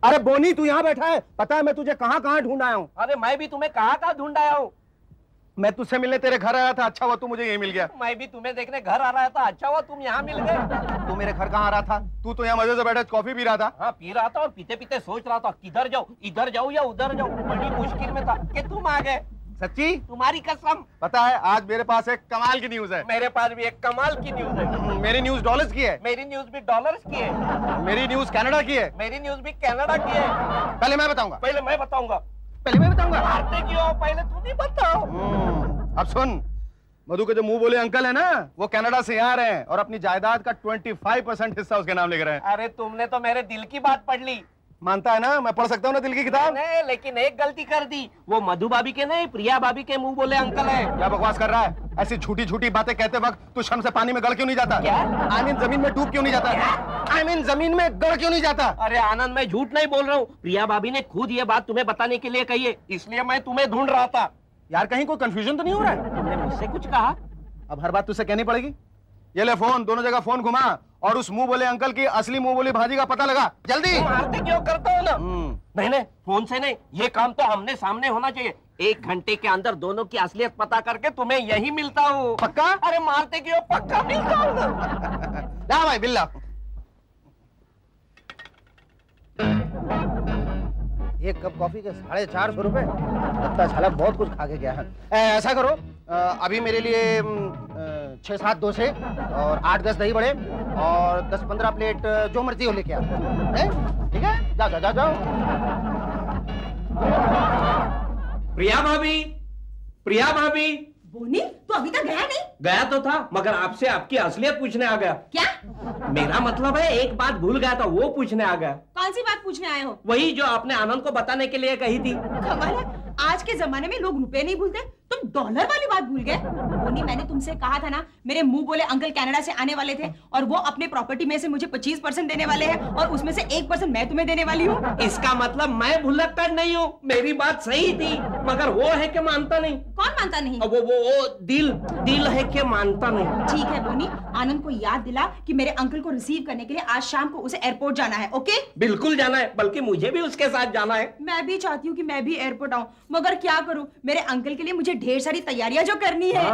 अरे बोनी तू यहाँ बैठा है, पता है मैं तुझे कहाँ कहाँ ढूंढ आया हूँ। अरे मैं भी तुम्हें कहाँ कहाँ ढूंढ आया हूँ। मैं तुझसे मिलने तेरे घर आया था, अच्छा हुआ तू मुझे यही मिल गया। मैं भी तुम्हें देखने घर आ रहा था, अच्छा हुआ तुम यहाँ मिल गए। तू मेरे घर कहाँ आ रहा था? तू तो यहाँ मजे से बैठा कॉफी पी रहा था। हाँ पी रहा था और पीते पीते सोच रहा था किधर जाऊँ, इधर जाऊँ या उधर जाऊँ। बड़ी मुश्किल में था कि तुम आ गए। सच्ची? तुम्हारी कसम। पता है आज मेरे पास एक कमाल की न्यूज है। मेरे पास भी एक कमाल की न्यूज है। मेरी न्यूज डॉलर्स की है। मेरी न्यूज भी डॉलर्स की है। मेरी न्यूज कनाडा की है। मेरी न्यूज भी कनाडा की है। पहले मैं बताऊंगा। पहले मैं बताऊंगा। पहले मैं बताऊंगा। मारते क्यों हो? पहले तुम ही बताओ। अब सुन, मधु के जो मुंह बोले अंकल है ना, वो कनाडा से यहाँ रहे हैं और अपनी जायदाद का 25% हिस्सा उसके नाम लिख रहे हैं। अरे तुमने तो मेरे दिल की बात पढ़ ली। मानता है ना, मैं पढ़ सकता हूँ ना दिल की किताब। नहीं, लेकिन एक गलती कर दी। वो मधु भाभी के नहीं, प्रिया भाभी के मुंह बोले अंकल है। क्या बकवास कर रहा है? ऐसी झूठी झूठी बातें कहते वक्त तू शर्म से पानी में गड़ क्यों नहीं जाता? क्या? आई मीन जमीन में डूब क्यों नहीं जाता? आई मीन जमीन में गड़ क्यों नहीं जाता? अरे आनंद, मैं झूठ नहीं बोल रहा हूँ। प्रिया भाभी ने खुद ये बात तुम्हें बताने के लिए कही है, इसलिए मैं तुम्हें ढूंढ रहा था। यार कहीं कोई कंफ्यूजन तो नहीं हो रहा है? तुमने मुझसे कुछ कहा? अब हर बात तुझसे कहनी पड़ेगी। ये ले फोन, दोनों जगह फोन घुमा और उस मुंह बोले अंकल की असली मुंह बोली भाजी का पता लगा जल्दी। मारते क्यों करते हो ना? नहीं नहीं, फोन से नहीं, ये काम तो हमने सामने होना चाहिए। 1 घंटे के अंदर दोनों की असलियत पता करके तुम्हें यही मिलता हूँ। पक्का? अरे मारते क्यों? पक्का मिलता हूँ। ला भाई बिल्ला। एक कप कॉफी के 450 रुपए, लगता साला बहुत कुछ खा के गया है। ऐसा करो, अभी मेरे लिए 6-7 डोसे और 8-10 दही बड़े और 10-15 प्लेट जो मर्जी हो लेके आओ। ठीक है, जाओ जाओ जाओ जाओ। प्रिया भाभी, प्रिया भाभी। बोनी, तू अभी तक गया नहीं? गया तो था, मगर आपसे आपकी असलियत पूछने आ गया। क्या? मेरा मतलब है एक बात भूल गया था, वो पूछने आ गया। कौन सी बात पूछने आए हो? वही जो आपने आनंद को बताने के लिए कही थी। कमाल है, आज के जमाने में लोग रुपए नहीं भूलते, तुम डॉलर वाली बात भूल गए। बोनी, मैंने तुमसे कहा था ना, मेरे मुंह बोले अंकल कनाडा से आने वाले थे और वो अपने प्रॉपर्टी में से मुझे 25% देने वाले हैं और उसमें से 1% मैं तुम्हें देने वाली हूँ। इसका मतलब मैं भुलक्कड़ नहीं हूँ, मेरी बात सही थी, मगर वो है कि मानता नहीं। कौन मानता नहीं? वो दिल है कि मानता नहीं। ठीक है बोनी, आनंद को याद दिला कि मेरे अंकल को रिसीव करने के लिए आज शाम को उसे एयरपोर्ट जाना है। ओके? बिल्कुल जाना है, बल्कि मुझे भी उसके साथ जाना है। मैं भी चाहती हूँ कि मैं भी एयरपोर्ट आऊँ, मगर क्या करूँ, मेरे अंकल के लिए मुझे ढेर सारी तैयारियां जो करनी है।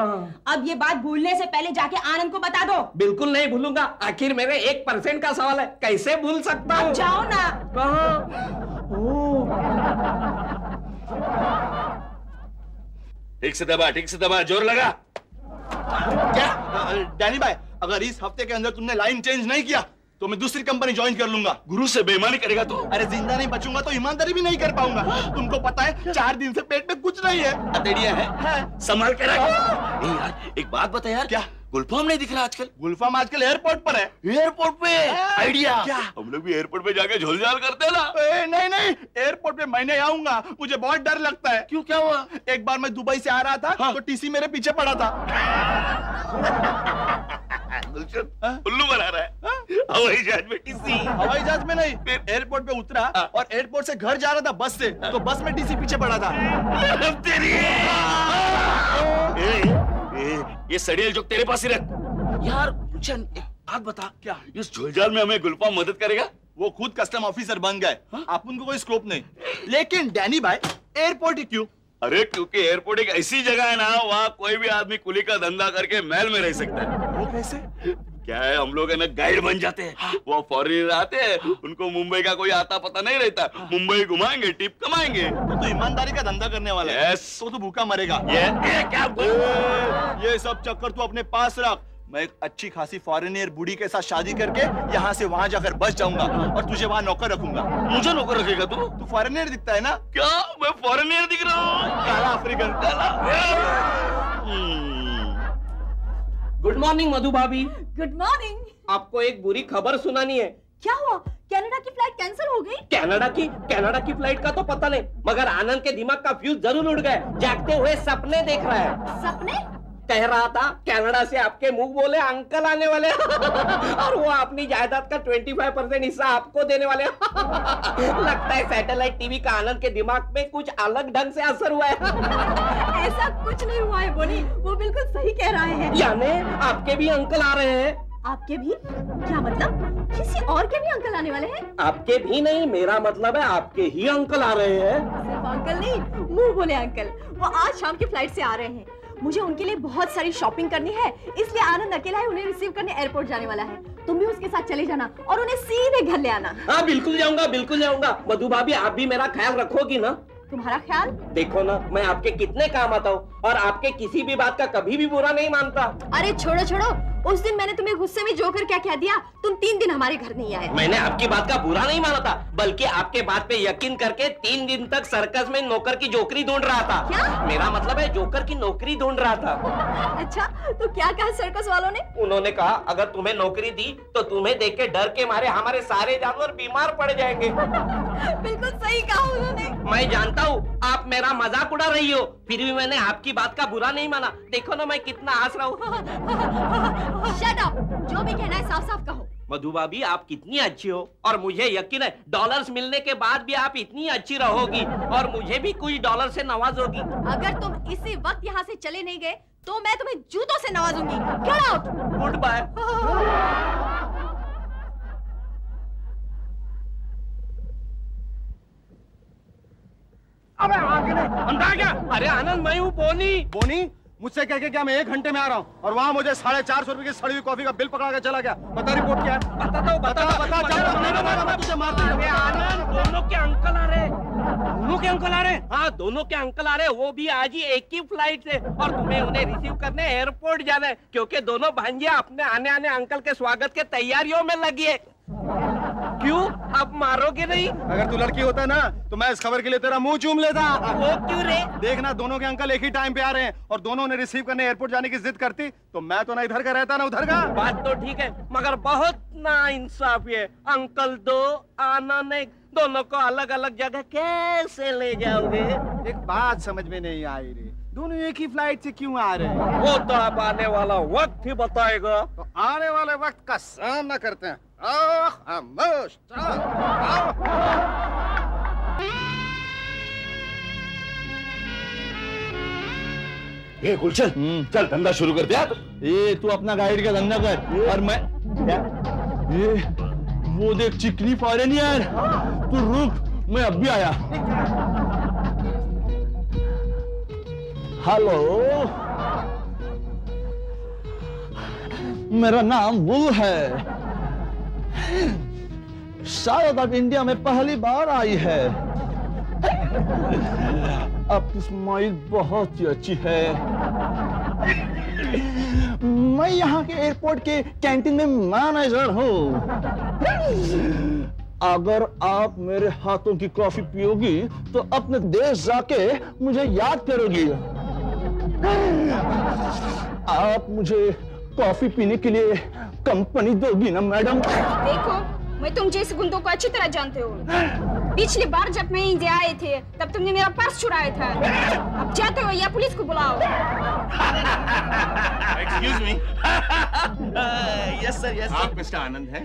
अब ये बात भूलने से पहले जाके आनंद को बता दो। बिल्कुल नहीं भूलूंगा, आखिर मेरे 1% का सवाल है, कैसे भूल सकता हूँ? जाओ ना। ठीक से दबा, जोर लगा। क्या डैनी भाई, अगर इस हफ्ते के अंदर तुमने लाइन चेंज नहीं किया तो मैं दूसरी कंपनी ज्वाइन कर लूंगा। गुरु से बेईमानी करेगा तो? अरे जिंदा नहीं बचूंगा तो ईमानदारी भी नहीं कर पाऊंगा। तुमको पता है 4 दिन से पेट में कुछ नहीं है। अतेड़िया है? संभाल के रख। नहीं यार, एक बात बता यार, क्या? गुलफाम नहीं दिख रहा आजकल? गुलफाम आजकल एयरपोर्ट पर है। एयरपोर्ट पे? आइडिया क्या? हम लोग भी एयरपोर्ट पे जाके झोलझाल करते हैं ना। नहीं, एयरपोर्ट पे मैं नहीं आऊंगा, मुझे बहुत डर लगता है। क्यों, क्या हुआ? एक बार मैं दुबई से आ रहा था तो टीसी मेरे पीछे पड़ा था। गुलशन उल्लू बना रहा है। हवाई जहाज में टीसी? हवाई जहाज में नहीं, एयरपोर्ट पे उतरा और एयरपोर्ट से घर जा रहा था बस से, तो बस में टीसी पीछे पड़ा था। तेरी ये सड़ियल जो तेरे पास ही रख। यार गुलशन, एक बात बता, क्या इस झोलझाल में हमें गुलफाम मदद करेगा? वो खुद कस्टम ऑफिसर बन गए, आप उनको कोई स्कोप नहीं। लेकिन डैनी भाई, एयरपोर्ट ही क्यों? अरे क्योंकि एयरपोर्ट एक ऐसी जगह है ना, वहाँ कोई भी आदमी कुली का धंधा करके महल में रह सकता है। वो कैसे? क्या है, हम लोग है ना गाइड बन जाते हैं। वो फॉरेनर आते हैं, उनको मुंबई का कोई आता पता नहीं रहता, मुंबई घुमाएंगे, टिप कमाएंगे। तो ईमानदारी का धंधा करने वाला है। Yes. तो भूखा मरेगा। ये क्या ये सब चक्कर तू अपने पास रख। मैं एक अच्छी खासी फॉरेनियर बूढ़ी के साथ शादी करके यहाँ से वहाँ जाकर बस जाऊंगा और तुझे वहाँ नौकर रखूंगा। मुझे नौकर रखेगा तू? तू फॉरेनियर दिखता है ना? क्या मैं फॉरेनर दिख रहा हूँ? काला अफ्रीकन। गुड मॉर्निंग मधु भाभी। Good morning. आपको एक बुरी खबर सुनानी है। क्या हुआ? कनाडा की फ्लाइट कैंसिल हो गई? कनाडा की फ्लाइट का तो पता नहीं, मगर आनंद के दिमाग का फ्यूज जरूर उड़ गया। जागते हुए सपने देख रहा है। सपने? कह रहा था कनाडा से आपके मुंह बोले अंकल आने वाले और वो अपनी जायदाद का 25% हिस्सा आपको देने वाले। लगता है सैटेलाइट टीवी का आनंद के दिमाग में कुछ अलग ढंग से असर हुआ है। ऐसा कुछ नहीं हुआ है बोनी, वो बिल्कुल सही कह रहे हैं। यानी आपके भी अंकल आ रहे हैं? आपके भी? क्या मतलब? किसी और के भी अंकल आने वाले हैं? आपके भी नहीं, मेरा मतलब है आपके ही अंकल आ रहे हैं। सिर्फ अंकल नहीं, मुंह बोले अंकल। वो आज शाम की फ्लाइट से आ रहे हैं। मुझे उनके लिए बहुत सारी शॉपिंग करनी है, इसलिए आनंद अकेला है उन्हें रिसीव करने एयरपोर्ट जाने वाला है। तुम भी उसके साथ चले जाना और उन्हें सीधे घर ले आना। हाँ बिल्कुल जाऊंगा, बिल्कुल जाऊंगा। मधु भाभी आप भी मेरा ख्याल रखोगी ना? तुम्हारा ख्याल? देखो ना, मैं आपके कितने काम आता हूँ और आपके किसी भी बात का कभी भी बुरा नहीं मानता। अरे छोड़ो छोड़ो, उस दिन मैंने तुम्हें गुस्से में जोकर क्या कह दिया? तुम 3 दिन हमारे घर नहीं आए। मैंने आपकी बात का बुरा नहीं माना था, बल्कि आपके बात पे यकीन करके 3 दिन तक सर्कस में नौकर की जोकरी ढूंढ रहा था। क्या? मेरा मतलब है जोकर की नौकरी ढूंढ रहा था। अच्छा, तो क्या कहा सर्कस वालों ने? उन्होंने कहा अगर तुम्हें नौकरी दी तो तुम्हें देख के डर के मारे हमारे सारे जानवर बीमार पड़ जाएंगे। बिल्कुल सही कहा उन्होंने। मैं जानता हूँ आप मेरा मजाक उड़ा रही हो, फिर भी मैंने आपकी बात का बुरा नहीं माना। देखो ना मैं कितना हंस रहा हूँ। शट अप, जो भी कहना है साफ साफ कहो। मधु भाभी आप कितनी अच्छी हो और मुझे यकीन है डॉलर्स मिलने के बाद भी आप इतनी अच्छी रहोगी और मुझे भी कुछ डॉलर से नवाजोगी। अगर तुम इसी वक्त यहाँ से चले नहीं गए तो मैं तुम्हें जूतों से नवाजूंगी। Get out. Goodbye. अबे आगे नहीं, अंदर आ गया। अरे आनंद मैं हूँ बोनी। बोनी, मुझसे कह के क्या मैं 1 घंटे में आ रहा हूँ और वहाँ मुझे 450 रुपए की सड़ी हुई कॉफी का बिल पकड़ा के चला गया। बता रिपोर्ट क्या है? बता तुझे मार अरे आनंद, दोनों के अंकल आ रहे। दोनों के अंकल आ रहे? हाँ दोनों के अंकल आ रहे, वो भी आज ही एक ही फ्लाइट से। और तुम्हें उन्हें रिसीव करने एयरपोर्ट जाना है क्योंकि दोनों भांजिया अपने आने आने अंकल के स्वागत के तैयारियों में लगी है। क्यों, अब मारोगे नहीं? अगर तू लड़की होता ना तो मैं इस खबर के लिए तेरा मुंह चूम लेता। वो क्यों रे? देखना दोनों के अंकल एक ही टाइम पे आ रहे हैं और दोनों ने रिसीव करने एयरपोर्ट जाने की जिद करती तो मैं तो ना इधर का रहता ना उधर का। बात तो ठीक है मगर बहुत ना इंसाफी है। अंकल 2 आनंद 1, दोनों को अलग अलग जगह कैसे ले जाओगे? एक बात समझ में नहीं आई रे, दोनों एक ही फ्लाइट से क्यों आ रहे हैं? वो तो अब आने वाला वक्त ही बताएगा। तो आने वाले वक्त का सामना करते हैं। खामोश, ए गुलशन, चल धंधा शुरू कर दिया। ये तू अपना गाइड का धंधा कर और मैं ये वो देख चिकनी फॉरेनियर, तू रुक मैं अब भी आया। हेलो, मेरा नाम वुल है, शायद अब इंडिया में पहली बार आई है। आपकी स्माइल बहुत ही अच्छी है। मैं यहाँ के एयरपोर्ट के कैंटीन में मैनेजर हूँ। अगर आप मेरे हाथों की कॉफी पियोगी तो अपने देश जाके मुझे याद करोगी। आप मुझे कॉफी पीने के लिए कंपनी दोगी ना मैडम? देखो, मैं तुम जैसे गुंडों को अच्छी तरह जानते हो। पिछली बार जब मैं इंडिया आए थे तब तुमने मेरा पर्स चुराया था। अब जाते हो या पुलिस को बुलाओ। Excuse me, yes sir, yes आप मिस्टर आनंद हैं?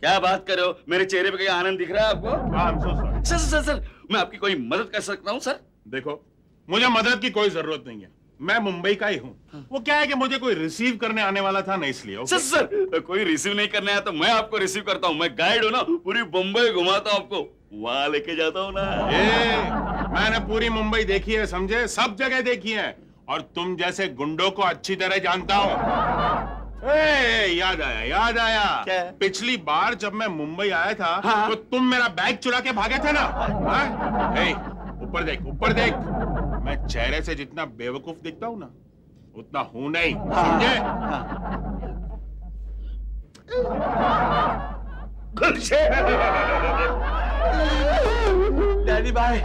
क्या बात कर रहे हो? मेरे चेहरे पे कहीं आनंद दिख रहा है आपको? I am so sorry. Sir sir sir, मैं आपकी कोई मदद कर सकता हूँ सर? देखो, मुझे मदद की कोई जरूरत नहीं है, मैं मुंबई का ही हूँ। वो क्या है कि मुझे कोई रिसीव करने आने वाला था ना, इसलिए। सर सर, कोई रिसीव नहीं करने आया तो मैं आपको रिसीव करता हूँ। मैं गाइड हूँ ना, पूरी मुंबई घुमाता हूँ आपको, वहां लेके जाता हूँ ना। मैंने पूरी मुंबई देखी है, समझे, सब जगह देखी है और तुम जैसे गुंडों को अच्छी तरह जानता हूँ। याद आया क्या? पिछली बार जब मैं मुंबई आया था हाँ? तो तुम मेरा बैग चुरा के भागे थे ना। ऊपर देख, ऊपर देख, मैं चेहरे से जितना बेवकूफ दिखता हूँ ना उतना हूं नहीं, समझे? डैडी भाई,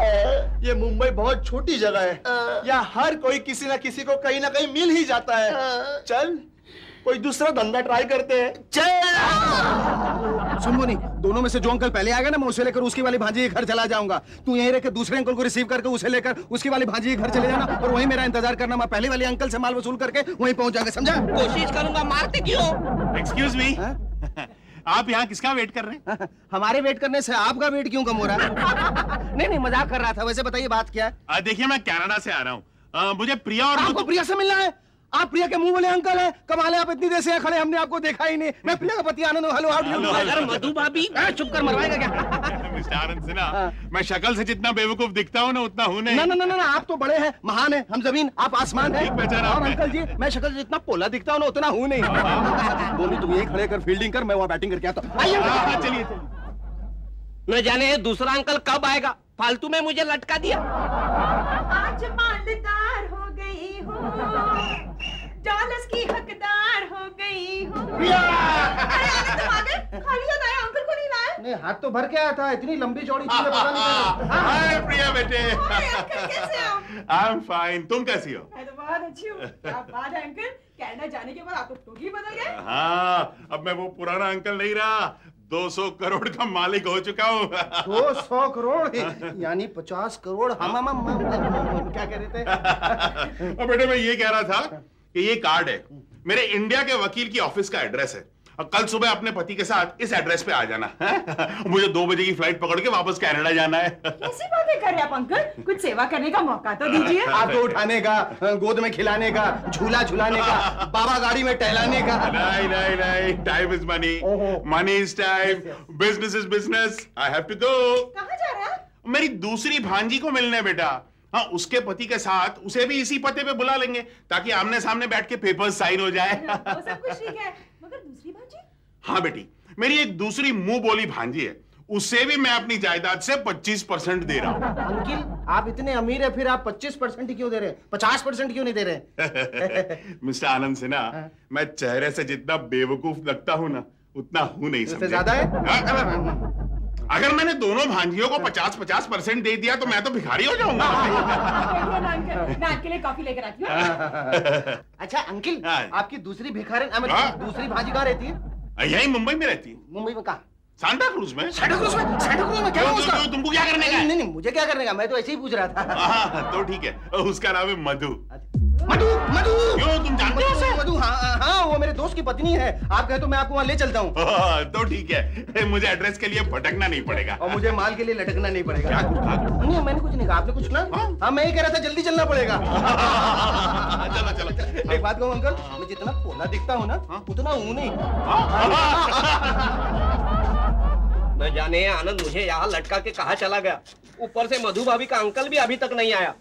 ये मुंबई बहुत छोटी जगह है, यहाँ हर कोई किसी ना किसी को कहीं ना कहीं मिल ही जाता है। चल कोई दूसरा धंधा ट्राई करते हैं। सुन बोनी, दोनों में से जो अंकल पहले आएगा ना मैं उसे लेकर उसकी वाली भांजी के घर चला जाऊंगा। तू यहीं रहकर दूसरे अंकल को रिसीव करके उसे लेकर उसकी वाली भांजी के घर चले जाना और वहीं मेरा इंतजार करना। मैं पहले वाले अंकल से माल वसूल करके वहीं पहुंच जाएगा, समझा? कोशिश करूंगा, मारते क्यों? एक्सक्यूज मी, आप यहाँ किसका वेट कर रहे हैं? हमारे वेट करने से आपका वेट क्यों कम हो रहा है? नहीं मजाक कर रहा था। वैसे बताइए बात क्या है? देखिए, मैं कनाडा से आ रहा हूँ, मुझे प्रिया और आपको प्रिया से मिलना है? आप प्रिया के मुंह बोले अंकल हैं? कमाल है, आप इतनी देर से यहाँ खड़े, हमने आपको देखा ही नहीं। मैं प्रिया का पति आनंद हूँ। Hello, how do you? अगर मधु भाभी चुप कर, मरवाएगा क्या? मिस्टर आनंद सिन्हा, मैं शक्ल से जितना बेवकूफ दिखता हूँ ना उतना हूँ नहीं। ना ना ना ना, आप तो बड़े हैं, महान हैं, हम जमीन, आप आसमान हैं। ठीक पहचाना और आपने। अंकल जी, मैं शक्ल से जितना पोला दिखता हूँ ना उतना हूँ नहीं। बोली तुम यही खड़े कर फील्डिंग कर, मैं वहाँ बैटिंग करके आता हूँ। आइए, हाँ, चलिए चलिए। न जाने ये दूसरा अंकल कब आएगा, फालतू में मुझे लटका दिया। आज मालदार हो गई हूँ, डॉलर्स की हकदार हो गई हूँ। प्रिया! अरे आनंद, तुम आ गए? खाली हाथ आए, अंकल को नहीं लाए? नहीं, हाथ तो भर के आया था, इतनी लंबी चौड़ी चीजें पता नहीं चली। हाय प्रिया बेटे। अरे अंकल, कैसे हो? आई एम फाइन, तुम कैसी हो? मैं तो बहुत अच्छी हूँ। क्या बात है अंकल, कनाडा जाने के बाद आप तो टोटली बदल गए। हाँ, अब मैं वो पुराना अंकल नहीं रहा, 200 करोड़ का मालिक हो चुका हूँ। 200 करोड़ यानी 50 करोड़। हम क्या कह रहे थे? और बेटे मैं ये कह रहा था कि ये कार्ड है, मेरे इंडिया के वकील की ऑफिस का एड्रेस है, और कल सुबह अपने पति के साथ इस एड्रेस पे आ जाना है। मुझे 2 बजे की फ्लाइट पकड़ के वापस कनाडा जाना है। कैसी बातें कर रहे हैं आप अंकल? कुछ सेवा करने का मौका तो दीजिए। आपको उठाने का, गोद में खिलाने का, झूला झुलाने का, बाबा गाड़ी में टहलाने का। नहीं नहीं नहीं, time is money, money is time, business is business, I have to go. कहाँ जा रहे हैं? मेरी दूसरी भांजी को मिलने बेटा। हाँ, उसके पति के साथ उसे भी इसी पते पे बुला लेंगे ताकि आमने सामने बैठ के पेपर्स साइन हो जाए। वो सब कुछ ठीक है, मगर दूसरी भाजी? हाँ बेटी, मेरी एक दूसरी मुंह बोली भांजी है, उससे भी मैं अपनी जायदाद से 25% दे रहा हूँ। अंकिल, आप इतने अमीर है, फिर आप 25% ही क्यों दे रहे हैं? 50% क्यों नहीं दे रहे? मिस्टर आनंद सिन्हा, मैं चेहरे से जितना बेवकूफ लगता हूँ ना उतना हूँ नहीं, इससे समझे? ज्यादा है? हाँ? अगर मैंने दोनों भांजियों को 50-50% दे दिया तो मैं तो भिखारी हो जाऊंगा। बैठिए ना अंकल, मैं आपके लिए कॉफी लेकर आती हूँ। अच्छा अंकिल, हाँ। आपकी दूसरी भिखारिन, हाँ। दूसरी भाजी कहाँ रहती है? यही मुंबई में रहती है, मुंबई में कहाँ? सांता क्रूज में। सैंटा क्रूज में? सैंटा क्रूज में क्या हुआ उसका? तुमको क्या करने का है? नहीं नहीं, मुझे क्या करने का, मैं तो ऐसे ही पूछ रहा था। हाँ, तो ठीक है, उसका नाम है मधु। मधु, मधु! क्यों, तुम जानते हो उसे? मधु, हाँ हाँ, वो मेरे दोस्त की पत्नी है। आप कहे तो मैं आपको वहाँ ले चलता हूँ। तो ठीक है, मुझे एड्रेस के लिए भटकना नहीं पड़ेगा। और मुझे माल के लिए लटकना नहीं पड़ेगा। क्या कुछ कहा? नहीं, मैंने कुछ नहीं कहा। आपने कुछ सुना? हाँ, मैं ही कह रहा था जल्दी चलना पड़ेगा। चलो चलो। एक बात कहूँ अंकल, मैं जितना पोला दिखता हूँ ना उतना हूँ नहीं। न जाने आनंद मुझे यहाँ लटका के कहाँ चला गया। ऊपर से मधु भाभी का अंकल भी अभी तक नहीं आया।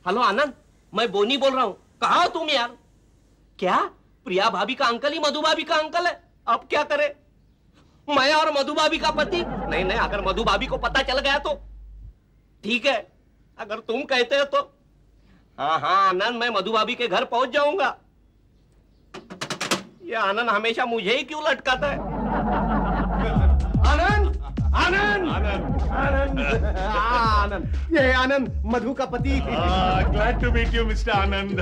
हेलो आनंद, मैं बोनी बोल रहा हूँ, कहाँ हो तुम यार? क्या प्रिया भाभी का अंकल ही मधु भाभी का अंकल है? अब क्या करे? मैं और मधु भाभी का पति? नहीं नहीं, अगर मधु भाभी को पता चल गया तो ठीक है, अगर तुम कहते हो तो। हाँ हाँ आनंद, मैं मधु भाभी के घर पहुंच जाऊंगा। ये आनंद हमेशा मुझे ही क्यों लटकाता है? आनंद, आनंद, आनंद, आनंद, आनंद, ये है आनंद, मधु का पति। Glad to meet you mister Anand.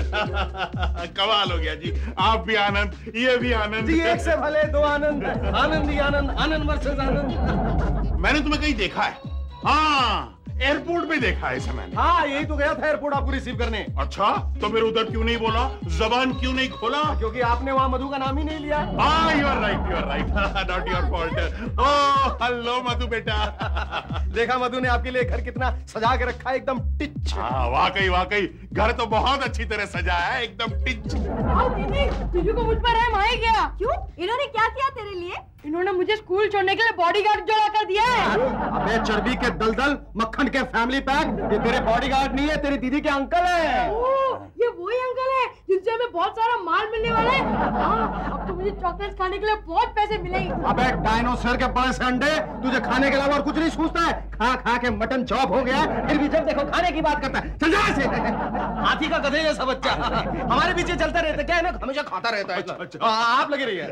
कमाल हो गया जी, आप भी आनंद, ये भी आनंद। जी, एक से भले दो आनंद, आनंद ही आनंद, आनंद वर्सेस आनंद। मैंने तुम्हें कहीं देखा है? हाँ, एयरपोर्ट पे देखा है इसे मैंने। हाँ, यही तो गया था एयरपोर्ट आपको रिसीव करने। अच्छा, तो फिर उधर क्यों नहीं बोला, जबान क्यों नहीं खोला? क्योंकि आपने वहाँ मधु का नाम ही नहीं लिया। हाँ, you are right, not your fault. Oh hello Madhu बेटा। देखा मधु ने आपके लिए घर कितना सजा के रखा है, एकदम टिच। हाँ, वाकई वाकई घर तो बहुत अच्छी तरह सजाया है, एकदम टिच। दीदी को मुझ पर रहम आ ही गया। क्यों? इन्होंने क्या किया तेरे लिए? इन्होंने मुझे स्कूल छोड़ने के लिए बॉडीगार्ड जोड़ा कर दिया है। अबे चर्बी के दलदल, मक्खन के फैमिली पैक, ये तेरे बॉडीगार्ड नहीं है, तेरी दीदी के अंकल है। ओह, ये वही अंकल है जिनसे हमें बहुत सारा माल मिलने वाला है। हाँ, अब तो मुझे चॉकलेट खाने के लिए बहुत पैसे मिलेंगे। अबे डायनोसर के बड़े से अंडे, तुझे खाने के अलावा और कुछ नहीं सूझता है? खा खा के मटन चॉप हो गया, फिर भी जब देखो खाने की बात करता है। चल जा से। हाथी का गधे जैसा बच्चा हमारे पीछे चलता रहता, क्या है ना, हमेशा खाता रहता है। अच्छा। आप लगे रहिए।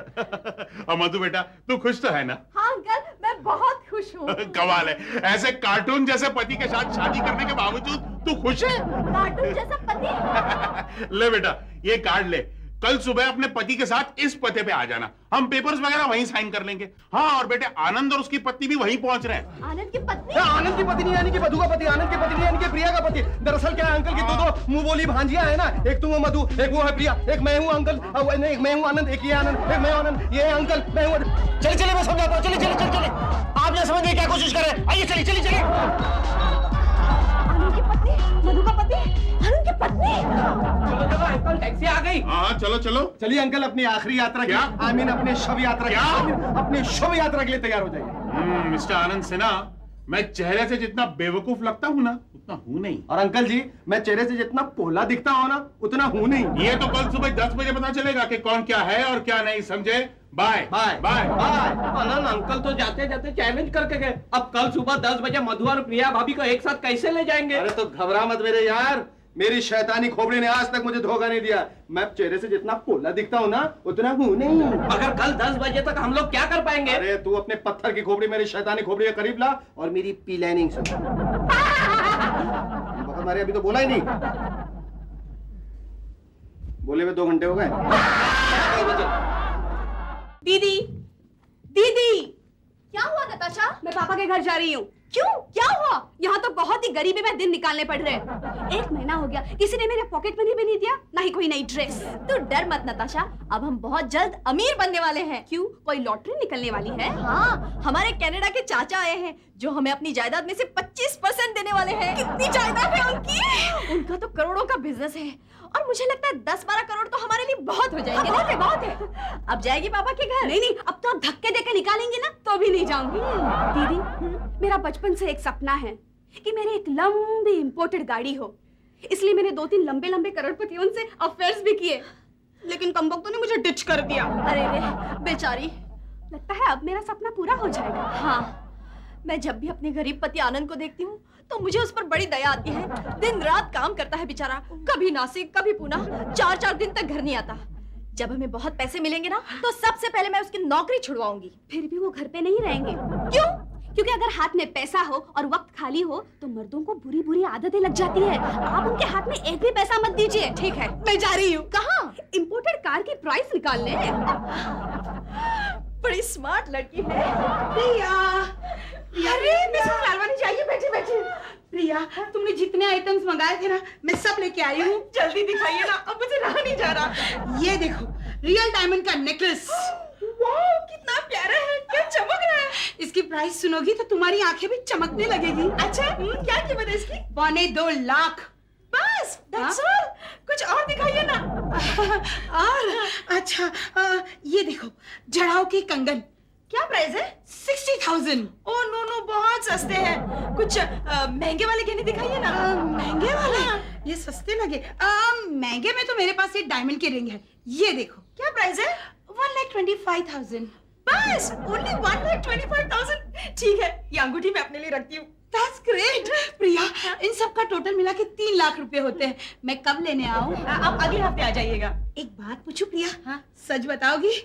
और मधु बेटा, तू खुश तो है ना? हाँ अंकल, मैं बहुत खुश हूँ। कमाल है, ऐसे कार्टून जैसे पति के साथ शादी करने के बावजूद तू खुश है? कार्टून जैसा पति? ले बेटा, ये कार्ड ले, कल सुबह अपने पति के साथ इस पते पे आ जाना, हम पेपर्स वगैरह वहीं साइन कर लेंगे। हाँ, और बेटे आनंद और उसकी पत्नी भी वहीं पहुंच रहे हैं। आनंद की पत्नी? आनंद की पत्नी यानी कि मधु का पति, आनंद की पत्नी यानी कि प्रिया का पति। दरअसल क्या है अंकल की दो मुंह बोली भांजियां है ना, एक तुम हो मधु, एक वो है प्रिया, एक मैं हूँ अंकल, एक मैं हूँ आनंद, एक ये आनंद, एक मैं हूँ आनंद, ये है अंकल, मैं हूँ। चले चले, मैं समझाता हूँ, चले चले चले चले, आप यहाँ समझने की क्या कोशिश कर रहे हैं? आइए चलिए चलिए चलिए। आनंद की पत्नी, मधु का पति, आनंद की पत्नी। चलो चलो, अंकल टैक्सी आ गई। हाँ चलो चलो। चलिए अंकल, अपनी आखिरी यात्रा क्या? आई मीन अपने शव यात्रा क्या? अपनी शुभ यात्रा के लिए तैयार हो जाइए। मिस्टर आनंद सिन्हा, मैं चेहरे से जितना बेवकूफ लगता हूँ ना, उतना हूँ नहीं। और अंकल जी, मैं चेहरे से जितना पोला दिखता हूँ ना, उतना हूँ नहीं। ये तो कल सुबह 10 बजे पता चलेगा कि कौन क्या है और क्या नहीं, समझे? Bye bye bye. Bye. Anand uncle तो जाते जाते चैलेंज करके गए, अब कल सुबह 10 बजे मधु और प्रिया भाभी को एक साथ कैसे ले जाएंगे? अरे तो घबरा मत मेरे यार, मेरी शैतानी खोपड़ी ने आज तक मुझे धोखा नहीं दिया। मैं चेहरे से जितना पोला दिखता हूँ ना, उतना हूँ नहीं। अगर कल 10 बजे तक हम लोग क्या कर पाएंगे? अरे तू अपने पत्थर की खोपड़ी मेरी शैतानी खोपड़ी के करीब ला और मेरी प्लानिंग सुन। हमारे अभी तो बोला ही नहीं, बोले हुए 2 घंटे हो गए। दीदी, दीदी, क्या हुआ नताशा? मैं पापा के घर जा रही हूँ। क्यों? क्या हुआ? यहाँ तो बहुत ही गरीबी में दिन निकालने पड़ रहे हैं। 1 महीना हो गया, किसी ने मेरे पॉकेट मनी भी नहीं दिया, ना ही कोई नई ड्रेस। तू डर मत नताशा, अब हम बहुत जल्द अमीर बनने वाले हैं। क्यों? कोई लॉटरी निकलने वाली है? हाँ, हमारे कनाडा के चाचा आए हैं, जो हमें अपनी जायदाद में से 25% देने वाले हैं। कितनी जायदाद है उनकी? उनका तो करोड़ों का बिजनेस है, और मुझे लगता है 10-12 करोड़ तो हमारे लिए बहुत हो जाएंगे। बहुत है, बहुत है। अब जाएगी पापा के घर? नहीं, अब तो आप धक्के देकर निकालेंगे ना, तो भी नहीं जाऊंगी। दीदी, मेरा बचपन से एक सपना है कि मेरे एक लंबी इंपोर्टेड गाड़ी हो, इसलिए मैंने 2-3 लंबे करोड़पतियों से अफेयर्स भी किए, लेकिन कमबख्तों ने मुझे डिच कर दिया। अरे रे बेचारी, लगता है अब मेरा सपना पूरा हो जाएगा। हाँ, मैं जब भी अपने गरीब पति आनंद को देखती हूँ तो मुझे उस पर बड़ी दया आती है। दिन रात काम करता है बेचारा, कभी नासिक कभी पूना, 4-4 दिन तक घर नहीं आता। जब हमें बहुत पैसे मिलेंगे ना, तो सबसे पहले मैं उसकी नौकरी छुड़वाऊंगी। फिर भी वो घर पे नहीं रहेंगे। क्यों? क्योंकि अगर हाथ में पैसा हो और वक्त खाली हो तो मर्दों को बुरी बुरी आदतें लग जाती है। आप उनके हाथ में एक भी पैसा मत दीजिए। ठीक है, मैं जा रही हूँ। कहाँ? इंपोर्टेड कार की प्राइस निकालने। बड़ी स्मार्ट लड़की है। प्रिया, अरे मिसेस लालवानी चाहिए, बैठे बैठे। प्रिया, तुमने जितने आइटम्स मंगाए थे ना, मैं सब लेके आई हूँ। जल्दी दिखाइए ना, अब मुझे रहा नहीं जा रहा। ये देखो, रियल डायमंड का नेकलेस। वाह, कितना प्यारा है, क्या चमक रहा है। इसकी प्राइस सुनोगी तो तुम्हारी आंखें भी चमकने लगेगी। अच्छा, क्या कीमत है इसकी? 2.25 लाख। बस, that's all। कुछ और दिखाइए ना। और अच्छा, ये देखो, जड़ाओ के कंगन। क्या प्राइस है? 60,000। ओह नो नो, बहुत सस्ते हैं। कुछ महंगे वाले गहने दिखाइए ना। महंगे वाले? ये सस्ते लगे। महंगे में तो मेरे पास एक डायमंड की रिंग है, ये देखो। क्या प्राइस है? 1,25,000। बस, ओनली 1,25,000। ठीक है, ये अंगूठी मैं अपने लिए रखती हूँ। That's great। प्रिया, इन सब का टोटल मिला के 3 लाख रुपए होते हैं। मैं कब लेने आऊँ? आप अगले हफ्ते आ जाइएगा। एक बात पूछूं प्रिया? हाँ? सच बताओगी?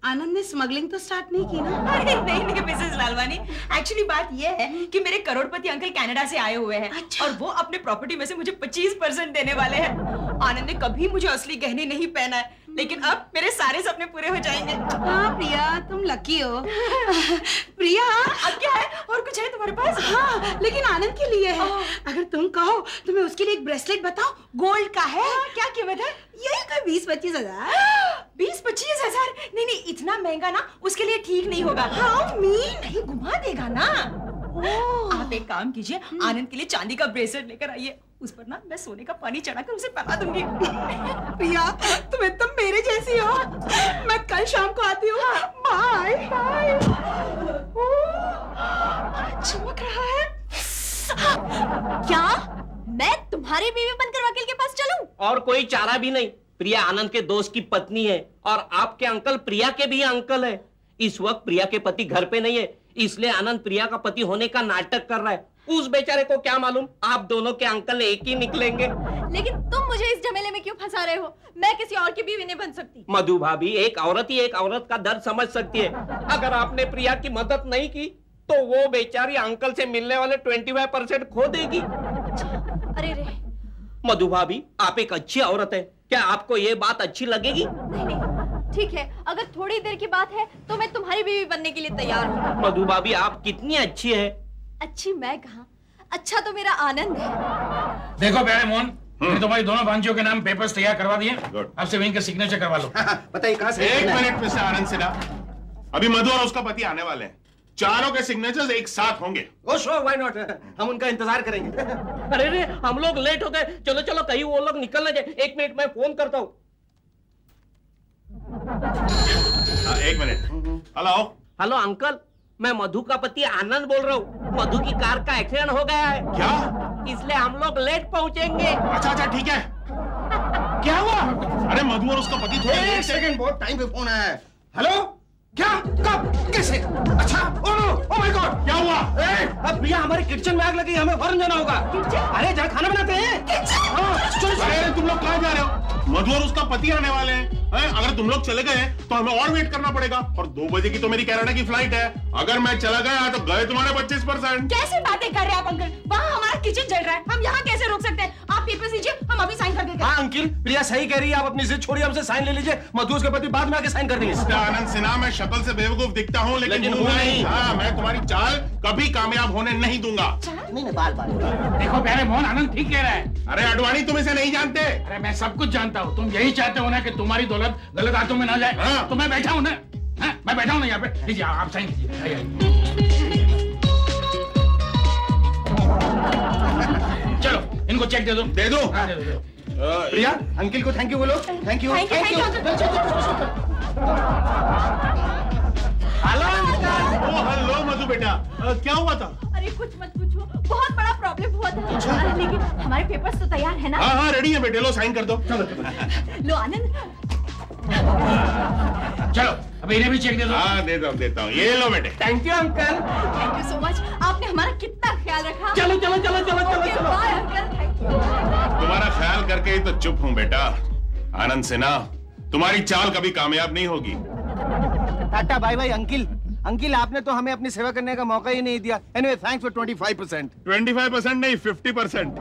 आनंद ने स्मगलिंग तो स्टार्ट नहीं की ना? अरे नहीं मिसेस लालवानी, एक्चुअली बात ये है कि मेरे करोड़पति अंकल कनाडा से आए हुए हैं। अच्छा। और वो अपने प्रॉपर्टी में से मुझे 25% देने वाले हैं। आनंद ने कभी मुझे असली गहने नहीं पहना है, लेकिन अब मेरे सारे सपने पूरे हो जाएंगे। हाँ प्रिया, तुम लकी हो। प्रिया, अब क्या है? और कुछ है तुम्हारे पास? हाँ, लेकिन आनंद के लिए है। अगर तुम कहो तो मैं उसके लिए एक ब्रेसलेट बताऊं, गोल्ड का है। क्या कीमत है? यही कोई 20-25 हजार। 20-25 हजार? नहीं नहीं, इतना महंगा ना उसके लिए ठीक नहीं होगा। How mean? नहीं, घुमा देगा ना। आप एक काम कीजिए, आनंद के लिए चांदी का ब्रेसलेट लेकर आइए, उस पर ना मैं सोने का पानी चढ़ाकर उसे पहना दूंगी। प्रिया, तुम एकदम मेरे जैसी हो। मैं कल शाम को आती हूँ। Bye bye. चमक रहा है। क्या मैं तुम्हारी बीवी बनकर वकील के पास चलूं? और कोई चारा भी नहीं। प्रिया आनंद के दोस्त की पत्नी है, और आपके अंकल प्रिया के भी अंकल है। इस वक्त प्रिया के पति घर पे नहीं है, इसलिए आनंद प्रिया का पति होने का नाटक कर रहा है। उस बेचारे को क्या मालूम, आप दोनों के अंकल एक ही निकलेंगे। लेकिन तुम मुझे इस झमेले में क्यों फंसा रहे हो? मैं किसी और की बीवी नहीं बन सकती। मधु भाभी, एक औरत ही एक औरत का दर्द समझ सकती है। अगर आपने प्रिया की मदद नहीं की तो वो बेचारी अंकल से मिलने वाले 25% खो देगी। अरे रे। मधु भाभी, आप एक अच्छी औरत है, क्या आपको ये बात अच्छी लगेगी? नहीं, ठीक है, अगर थोड़ी देर की बात है तो मैं तुम्हारी बीवी बनने के लिए तैयार हूँ। मधु भाभी, आप कितनी अच्छी है। अच्छी मैं कहाँ, अच्छा तो मेरा आनंद है। देखो प्यारे मोहन, मैंने तुम्हारी दोनों भांजियों के नाम पेपर्स तैयार करवा दिए। Good. अब से इनका सिग्नेचर करवा लो। बताइए कहाँ से? एक मिनट मिस्टर आनंद सिन्हा, अभी मधु और उसका पति आने वाले हैं। चारों के सिग्नेचर्स एक साथ होंगे। ओ श्योर, व्हाई नॉट, हम उनका इंतजार करेंगे। अरे रे हम लोग लेट हो गए, चलो चलो कहीं वो लोग निकल ना जाए। 1 मिनट मैं फोन करता हूँ। हाँ, 1 मिनट। हेलो। हेलो अंकल, मैं मधु का पति आनंद बोल रहा हूँ। मधु की कार का एक्सीडेंट हो गया है, क्या? इसलिए हम लोग लेट पहुँचेंगे। अच्छा अच्छा ठीक है। क्या हुआ? अरे मधु और उसका पति थोड़ा एक लेट से- सेकंड, बहुत टाइम पे फोन आया है। हेलो, क्या, कब, कैसे? अच्छा, ओ माय गॉड, क्या हुआ? अब भैया हमारे किचन में आग लगी, हमें फौरन जाना होगा। अरे जहाँ खाना बनाते हैं। हाँ, चलो अरे तुम लोग कहाँ जा रहे हो? मधु और उसका पति आने वाले हैं। अगर तुम लोग चले गए तो हमें और वेट करना पड़ेगा, और 2 बजे की तो मेरी कनाडा की फ्लाइट है। अगर मैं चला गया तो गए तुम्हारे 25%। कैसी बातें कर रहे हैं आप अंकल? वहाँ हमारा किचन जल रहा है, हम यहाँ कैसे रोक सकते हैं? आप पेपर दीजिए, हम अभी साइन कर देते हैं। हाँ अंकिल, प्रिया सही कह रही है, आप अपनी जिद छोड़िए, हमसे साइन ले लीजिए। मधु उसके पति बाद में आके साइन कर देंगे। मिस्टर आनंद सिन्हा, मैं शक्ल से बेवकूफ दिखता हूँ लेकिन हूँ नहीं। हाँ, मैं तुम्हारी चाल कभी कामयाब होने नहीं दूंगा। नहीं, बाल बाल। देखो प्यारे मोहन, आनंद ठीक कह रहा है। अरे अडवाणी, तुम इसे नहीं जानते। अरे मैं सब कुछ जानता हूँ। तुम यही चाहते हो ना कि तुम्हारी दौलत गलत हाथों में ना जाए। हाँ। तो मैं बैठा हूँ ना, हाँ, मैं बैठा हूँ ना यहाँ पे। लीजिए आप साइन कीजिए। आइए, आइए। चलो इनको चेक दे दो। दे दो। हाँ, दे दो। प्रिया, अंकिल को थैंक यू बोलो। Thank you, Thank you, thank you, hello uncle. Oh hello Madhu बेटा, क्या हुआ था? अरे कुछ मत पूछो, बहुत बड़ा प्रॉब्लम हुआ था। अरे लेकिन हमारे पेपर्स तो तैयार है ना? हाँ हाँ रेडी है बेटे, लो साइन कर दो। लो आनंद। चलो अब इन्हें भी चेक दे दो। हाँ देता हूँ, ये लो बेटे। Thank you uncle. Thank you so much, आपने हमारा कितना ख्याल रखा। चलो चलो चलो चलो चलो ओके, चलो। Bye uncle, thank you. तुम्हारा ख्याल करके ही तो चुप हूँ बेटा। आनंद सिन्हा, तुम्हारी चाल कभी कामयाब नहीं होगी। Tata bye bye uncle. Uncle, आपने तो हमें अपनी सेवा करने का मौका ही नहीं दिया। Anyway, thanks for 25%। 25% नहीं, 50%।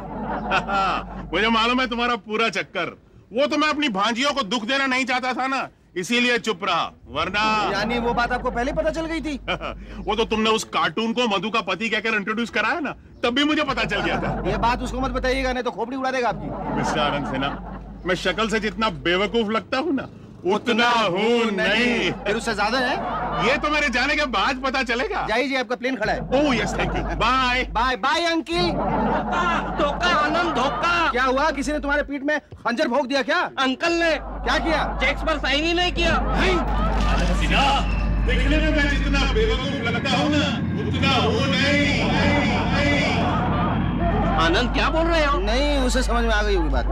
मुझे मालूम है तुम्हारा पूरा चक्कर। वो तो मैं अपनी भांजियों को दुख देना नहीं चाहता था ना, इसीलिए चुप रहा, वरना यानी वो बात आपको पहले पता चल गई थी? वो तो तुमने उस कार्टून को मधु का पति कहकर इंट्रोड्यूस कराया ना, तब भी मुझे पता चल गया था। ये बात उसको मत बताइएगा, नहीं तो खोपड़ी उड़ा देगा आपकी। मिस्टर आनंद सिन्हा, मैं शक्ल से जितना बेवकूफ लगता हूँ ना, उतना हूँ नहीं। फिर उससे ज्यादा है। ये तो मेरे जाने के बाद पता चलेगा। जाइए, आपका प्लेन खड़ा है। Oh yes, thank you, bye. Bye bye uncle. धोखा आनंद, धोखा। क्या हुआ, किसी ने तुम्हारे पीठ में खंजर भोंक दिया क्या? अंकल ने क्या किया? चेक्स पर साइन ही नहीं किया। आनंद सिन्हा, देखने में मैं जितना बेवकूफ लगता हूँ ना, उतना हूँ नहीं। आनंद क्या बोल रहे हो? नहीं, उसे समझ में आ गई होगी बात।